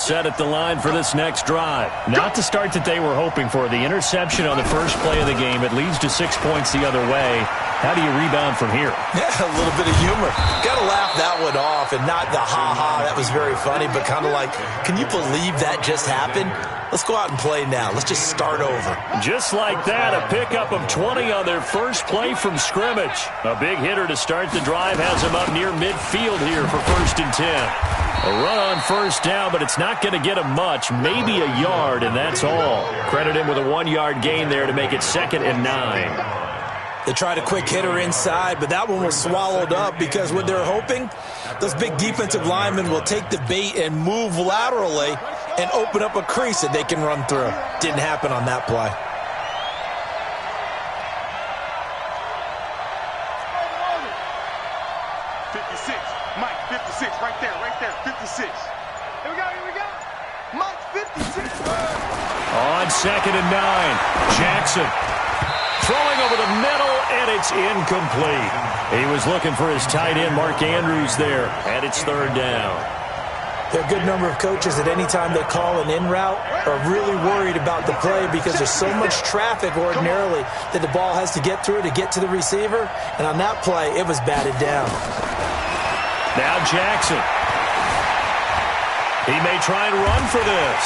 Set at the line for this next drive. Not the start that they were hoping for. The interception on the first play of the game. It leads to 6 points the other way. How do you rebound from here? Yeah, a little bit of humor. Got to laugh that one off, and not the ha-ha, that was very funny, but kind of like, can you believe that just happened? Let's go out and play now. Let's just start over. Just like that, a pickup of 20 on their first play from scrimmage. A big hitter to start the drive has him up near midfield here for 1st and 10. A run on first down, but it's not going to get him much. Maybe a yard, and that's all. Credit him with a 1-yard gain there to make it 2nd and 9. They tried a quick hitter inside, but that one was swallowed up because what they're hoping, those big defensive linemen will take the bait and move laterally and open up a crease that they can run through. Didn't happen on that play. Mike, 56, right there, 56. Here we go. Mike, 56. On 2nd and 9, Jackson throwing over the middle, and it's incomplete. He was looking for his tight end, Mark Andrews, there, and it's 3rd down. There are a good number of coaches at any time they call an in route are really worried about the play because there's so much traffic ordinarily that the ball has to get through to get to the receiver, and on that play, it was batted down. Now Jackson. He may try and run for this.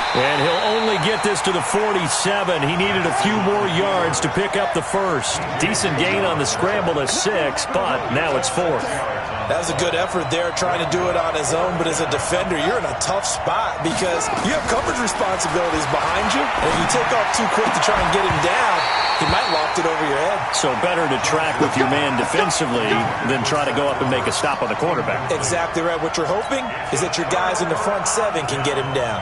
And he'll only get this to the 47. He needed a few more yards to pick up the first. Decent gain on the scramble to 6, but now it's 4th. That was a good effort there trying to do it on his own, but as a defender, you're in a tough spot because you have coverage responsibilities behind you, and if you take off too quick to try and get him down, he might loft it over your head. So better to track with your man defensively than try to go up and make a stop on the quarterback. Exactly right. What you're hoping is that your guys in the front 7 can get him down.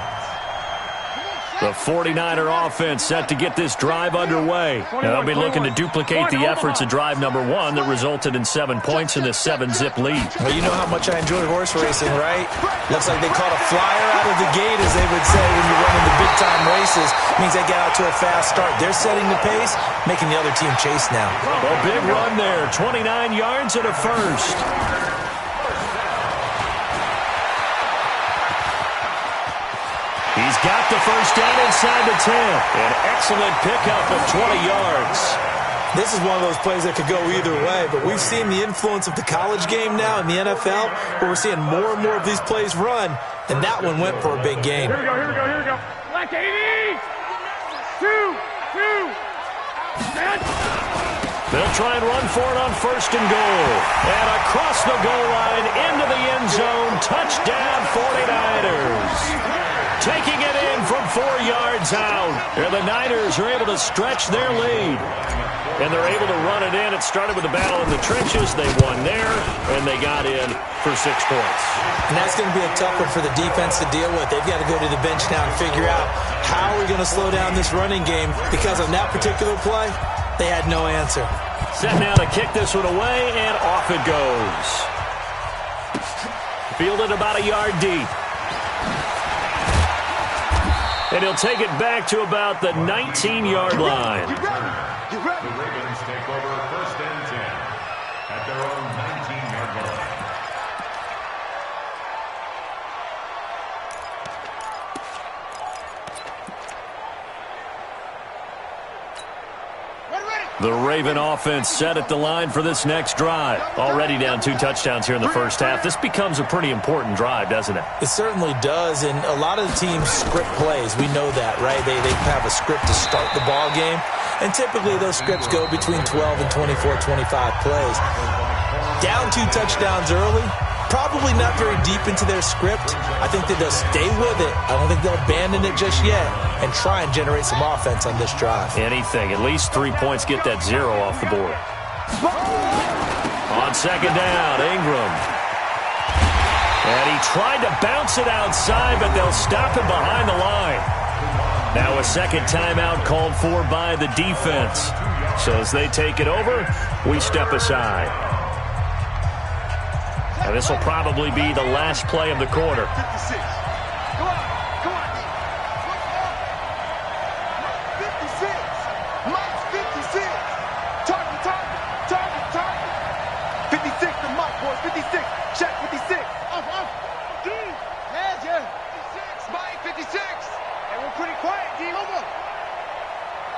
The 49er offense set to get this drive underway. They'll be looking to duplicate the efforts of drive number 1 that resulted in 7 points in this 7-zip lead. Well, you know how much I enjoy horse racing, right? Looks like they caught a flyer out of the gate, as they would say when you're running the big-time races. Means they get out to a fast start. They're setting the pace, making the other team chase now. A big run there, 29 yards and a first. He's got the first down inside the 10. An excellent pickup of 20 yards. This is one of those plays that could go either way, but we've seen the influence of the college game now in the NFL, where we're seeing more and more of these plays run, and that one went for a big gain. Here we go. Like 80. 2. They'll try and run for it on 1st and goal. And across the goal line, into the end zone, touchdown 49ers. Taking it in from 4 yards out. And the Niners are able to stretch their lead. And they're able to run it in. It started with a battle in the trenches. They won there, and they got in for 6 points. And that's going to be a tough one for the defense to deal with. They've got to go to the bench now and figure out how are we going to slow down this running game, because on that particular play, they had no answer. Set now to kick this one away, and off it goes. Fielded about a yard deep. And he'll take it back to about the 19-yard line. The Ravens take over 1st and 10 at their own 19-yard line. The Raven offense set at the line for this next drive. Already down 2 touchdowns here in the first half. This becomes a pretty important drive, doesn't it? It certainly does, and a lot of the teams script plays. We know that, right? They have a script to start the ball game, and typically those scripts go between 12 and 24, 25 plays. Down 2 touchdowns early, probably not very deep into their script. I think that they'll stay with it. I don't think they'll abandon it just yet and try and generate some offense on this drive. Anything. At least 3 points, get that 0 off the board. On 2nd down, Ingram. And he tried to bounce it outside, but they'll stop him behind the line. Now a 2nd timeout called for by the defense. So as they take it over, we step aside. And this will probably be the last play of the quarter. 56. Come on. 56. Mike's 56. Target. 56 to Mike, boys. 56. Check 56. Up. Head, yeah. 56.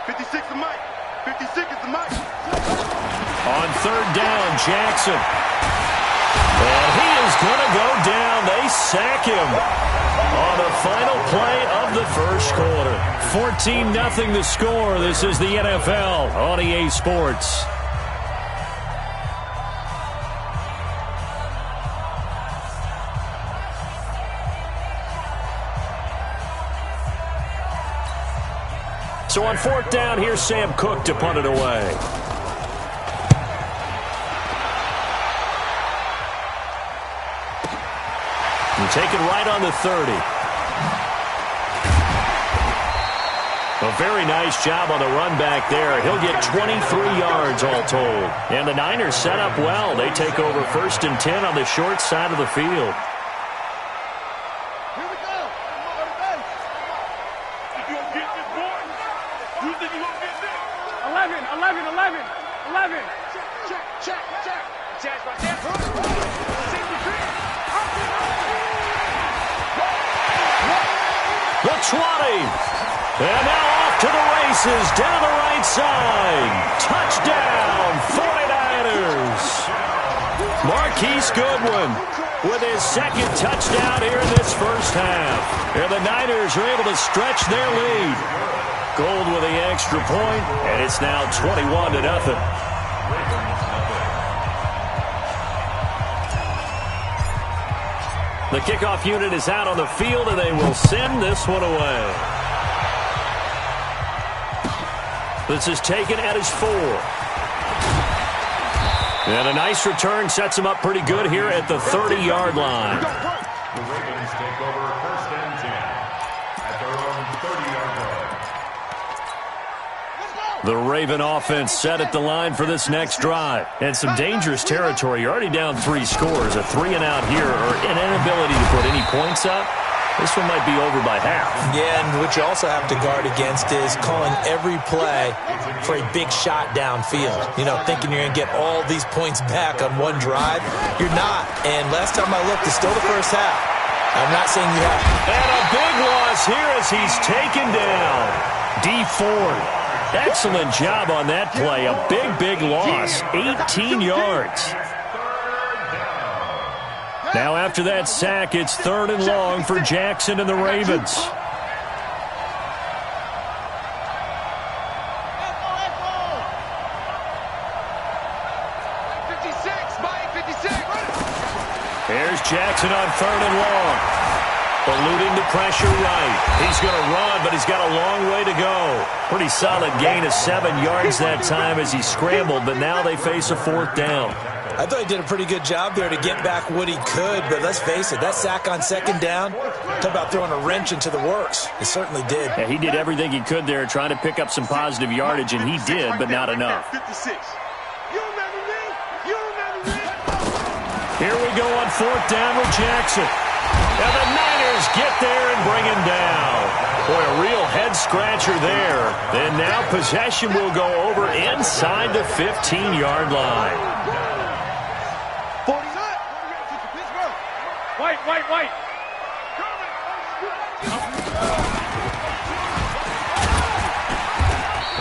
56 the mic. 56 is the mic. On third down, Jackson. And he is going to go down. They sack him on the final play of the first quarter. 14-0 the score. This is the NFL on EA Sports. So on fourth down, here's Sam Cook to punt it away. And taken right on the 30. A very nice job on the run back there. He'll get 23 yards all told. And the Niners set up well. They take over 1st and 10 on the short side of the field. The 20. And now off to the races, down the right side. Touchdown, 49ers. Marquise Goodwin with his second touchdown here in this first half. And the Niners are able to stretch their lead. Gold with the extra point, and it's now 21-0. The kickoff unit is out on the field, and they will send this one away. This is taken at his 4. And a nice return sets him up pretty good here at the 30-yard line. The Ravens take over 1st and 10 at their own 30-yard line. The Raven offense set at the line for this next drive. And some dangerous territory. You're already down 3 scores. A 3-and-out here or an inability to put any points up. This one might be over by half. Yeah, and what you also have to guard against is calling every play for a big shot downfield. You know, thinking you're going to get all these points back on one drive. You're not. And last time I looked, it's still the first half. I'm not saying you have. And a big loss here as he's taken down. D. Ford. Excellent job on that play. A big loss. 18 yards. Now after that sack, it's 3rd and long for Jackson and the Ravens. Here's Jackson on 3rd and long. Eluding the pressure right. He's going to run, but he's got a long way to go. Pretty solid gain of 7 yards that time as he scrambled, but now they face a 4th down. I thought he did a pretty good job there to get back what he could, but let's face it, that sack on 2nd down, talk about throwing a wrench into the works. It certainly did. Yeah, he did everything he could there trying to pick up some positive yardage, and he did, but not enough. 56. You remember me? You remember me? Here we go on 4th down with Jackson. And the Niners get there and bring him down. Boy, a real head-scratcher there. And now possession will go over inside the 15-yard line. White.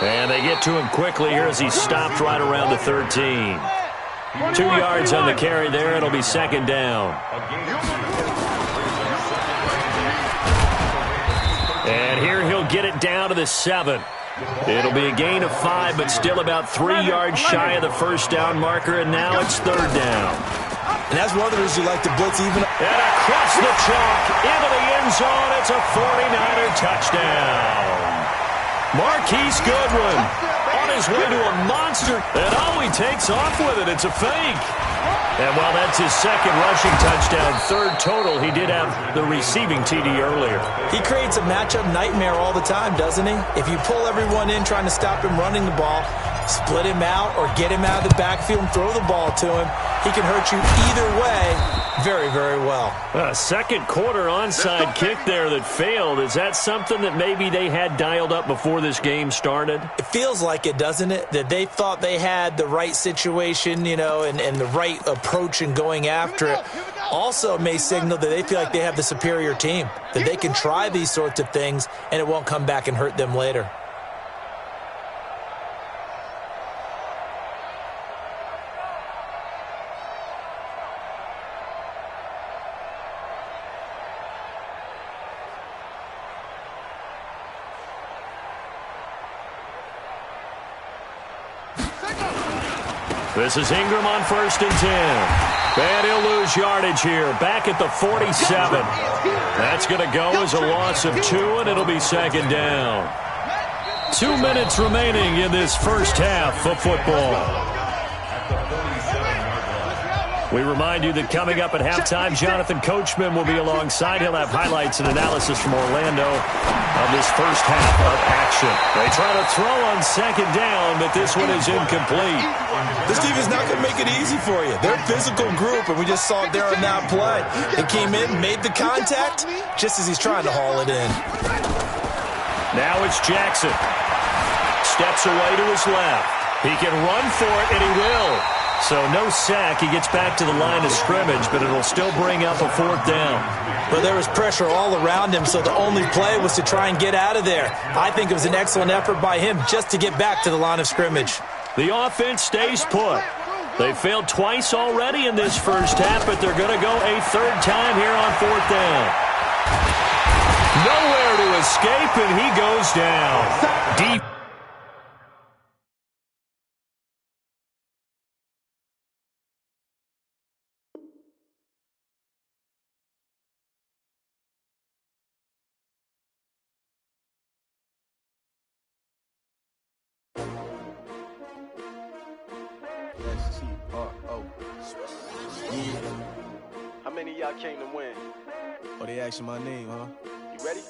And they get to him quickly here as he stopped right around the 13. 2 yards on the carry there. It'll be 2nd down. And here he'll get it down to the 7. It'll be a gain of 5, but still about 3 yards shy of the 1st down marker, and now it's 3rd down. And that's one of the reasons you like to blitz even. And across the chalk, into the end zone, it's a 49er touchdown. Marquise Goodwin on his way to a monster, and oh, he takes off with it. It's a fake. And while that's his 2nd rushing touchdown, 3rd total, he did have the receiving TD earlier. He creates a matchup nightmare all the time, doesn't he? If you pull everyone in trying to stop him running the ball, split him out or get him out of the backfield and throw the ball to him, he can hurt you either way. Very, very well. A second quarter onside kick there that failed. Is that something that maybe they had dialed up before this game started? It feels like it, doesn't it? That they thought they had the right situation, and the right approach in going after it. Also, it may signal that they feel like they have the superior team, that they can try these sorts of things and it won't come back and hurt them later. This is Ingram on 1st and 10. And he'll lose yardage here. Back at the 47. That's going to go as a loss of 2, and it'll be 2nd down. 2 minutes remaining in this first half of football. We remind you that coming up at halftime, Jonathan Coachman will be alongside. He'll have highlights and analysis from Orlando of this first half of action. They try to throw on 2nd down, but this one is incomplete. This team is not going to make it easy for you. They're a physical group, and we just saw it there on that play. They came in, made the contact, just as he's trying to haul it in. Now it's Jackson. Steps away to his left. He can run for it, and he will. So no sack. He gets back to the line of scrimmage, but it'll still bring up a 4th down. But there was pressure all around him, so the only play was to try and get out of there. I think it was an excellent effort by him just to get back to the line of scrimmage. The offense stays put. They failed twice already in this first half, but they're going to go a 3rd time here on 4th down. Nowhere to escape, and he goes down. Deep. How many of y'all came to win? Oh, they asking my name, huh? You ready?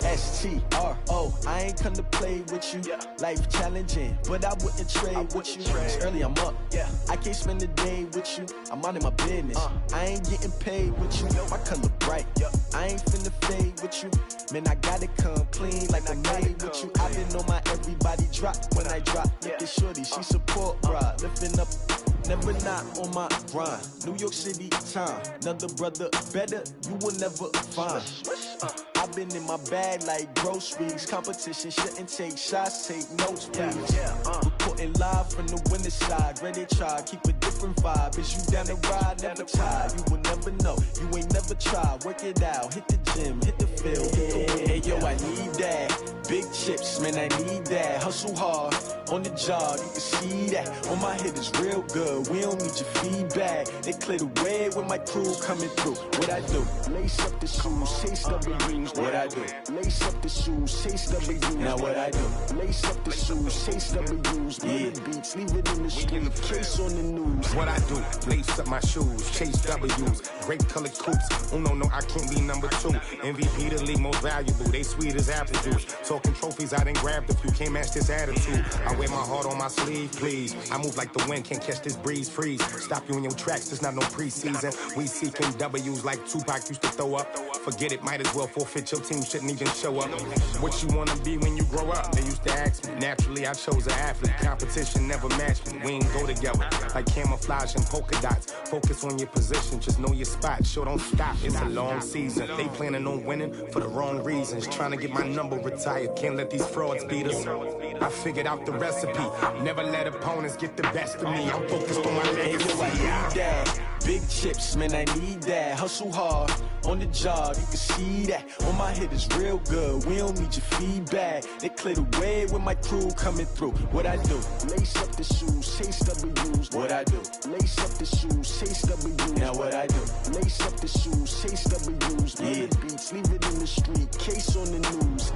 S-T-R-O, I ain't come to play with you. Yeah. Life challenging, but I wouldn't trade with you. It's early, I'm up. Yeah. I can't spend the day with you. I'm minding my business. I ain't getting paid with you. My color bright. I ain't finna fade with you. Man, I gotta come clean like I'm made with you. I been on my everybody drop when I drop. Look at shorty, she support, bruh. Lifting up. Never not on my grind. New York City time. Another brother better, you will never find. I've been in my bag like groceries. Competition shouldn't take shots, take notes, please. Reporting live from the winter side. Ready to try, keep a different vibe. Is you down the ride, never tired. You will never know, you ain't never tried. Work it out, hit the gym, hit the field. Hey yo, I need that. Big chips, man, I need that. Hustle hard, on the job, you can see that. On my head is real good, we don't need your feedback. They clear the way when my crew coming through. What I do? Lace up the shoes, chase W's. What I do? Lace up the shoes, chase W's. Now what I do? Lace up the shoes, chase W's. Yeah. Beats, leave it in the street, case on the news. What I do? Lace up my shoes, chase W's. Great colored coops. Oh no, I can't be number 2. MVP the league most valuable. They sweet as apple juice. Talking trophies, I done grabbed a few. Can't match this attitude. I wear my heart on my sleeve, please. I move like the wind, can't catch this breeze, freeze. Stop you in your tracks, there's not no preseason. We seeking W's like Tupac used to throw up. Forget it, might as well forfeit. Your team shouldn't even show up. What you wanna be when you grow up? They used to ask me. Naturally, I chose an athlete. Competition never matched me. We ain't go together like camouflage and polka dots. Focus on your position, just know your spot. Sure, don't stop. It's a long season. They planning on winning for the wrong reasons. Trying to get my number retired. Can't let these frauds beat us. I figured out the recipe. Never let opponents get the best of me. I'm focused on my legacy. I need that. Big chips, man, I need that. Hustle hard, on the job, you can see that. On my head is real good, we don't need your feedback. They clear the way when my crew coming through. What I do? Lace up the shoes, chase W's. What I do? Lace up the shoes, chase W's. Now what I do? Lace up the shoes, chase W's. Yeah. Beats, leave it in the street, case on the news.